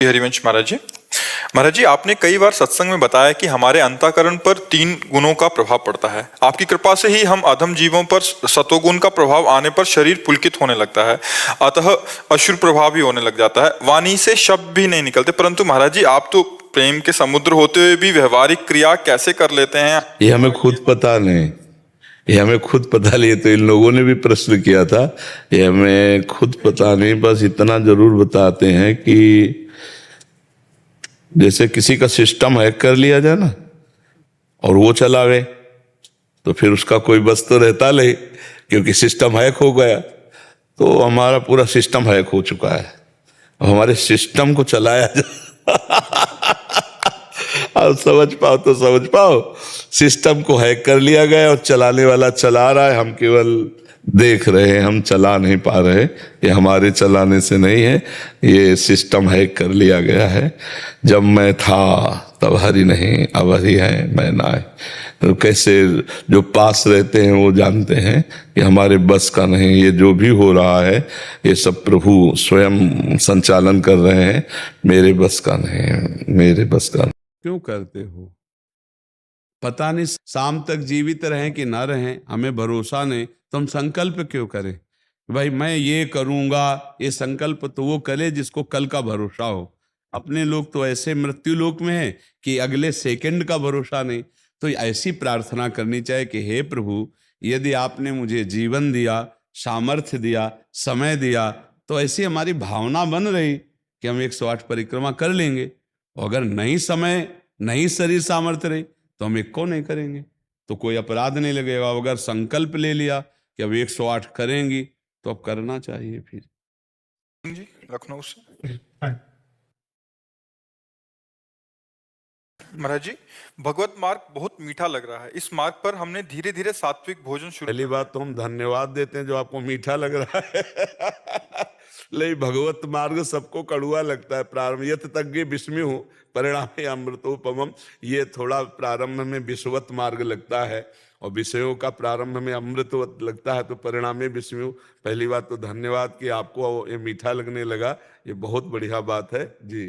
हरिवंश महाराज जी आपने कई बार सत्संग में बताया कि हमारे अंतःकरण पर 3 गुणों का प्रभाव पड़ता है। आपकी कृपा से ही हम अधम जीवों पर सतोगुण का प्रभाव आने पर शरीर पुलकित होने लगता है, अतः अशुर प्रभाव भी होने लग जाता है, वाणी से शब्द भी नहीं निकलते। परंतु महाराज जी आप तो प्रेम के समुद्र होते हुए भी व्यवहारिक क्रिया कैसे कर लेते हैं? ये हमें खुद पता नहीं, ये हमें खुद पता नहीं। तो इन लोगों ने भी प्रश्न किया था, ये हमें खुद पता नहीं। बस इतना जरूर बताते हैं कि जैसे किसी का सिस्टम हैक कर लिया जाए ना और वो चला गए तो फिर उसका कोई बस तो रहता नहीं, क्योंकि सिस्टम हैक हो गया। तो हमारा पूरा सिस्टम हैक हो चुका है, हमारे सिस्टम को चलाया जाए। आप समझ पाओ तो समझ पाओ, सिस्टम को हैक कर लिया गया और चलाने वाला चला रहा है, हम केवल देख रहे हैं, हम चला नहीं पा रहे। ये हमारे चलाने से नहीं है, ये सिस्टम हैक कर लिया गया है। जब मैं था तब हरि नहीं, अब हरि है मैं ना है। तो कैसे जो पास रहते हैं वो जानते हैं कि हमारे बस का नहीं, ये जो भी हो रहा है ये सब प्रभु स्वयं संचालन कर रहे हैं, मेरे बस का नहीं, मेरे बस का नहीं। क्यों करते हो? पता नहीं शाम तक जीवित रहें कि ना रहें, हमें भरोसा नहीं, तो हम संकल्प क्यों करें? भाई मैं ये करूंगा, ये संकल्प तो वो करे जिसको कल का भरोसा हो। अपने लोग तो ऐसे मृत्यु लोक में है कि अगले सेकंड का भरोसा नहीं। तो ऐसी प्रार्थना करनी चाहिए कि हे प्रभु, यदि आपने मुझे जीवन दिया, सामर्थ्य दिया, समय दिया, तो ऐसी हमारी भावना बन रही कि हम 108 परिक्रमा कर लेंगे। और अगर नहीं समय, नहीं शरीर सामर्थ्य रही तो हम एक को नहीं करेंगे, तो कोई अपराध नहीं लगेगा। अगर संकल्प ले लिया कि अब 108 करेंगी तो अब करना चाहिए। फिर जी लखनऊ से महाराज जी, भगवत मार्ग बहुत मीठा लग रहा है। इस मार्ग पर हमने धीरे धीरे सात्विक भोजन शुरू। पहली बात तो हम धन्यवाद देते हैं जो आपको मीठा लग रहा है। लेकिन भगवत मार्ग सबको कड़ुआ लगता है। प्रारंभ यत तज्ञ विस्मयु परिणामे अमृतोपमम, ये थोड़ा प्रारंभ में विषवत मार्ग लगता है और विषयों का प्रारंभ में अमृतवत लगता है, तो परिणामे विस्मयु। पहली बात तो धन्यवाद कि आपको ये मीठा लगने लगा, ये बहुत बढ़िया बात है जी।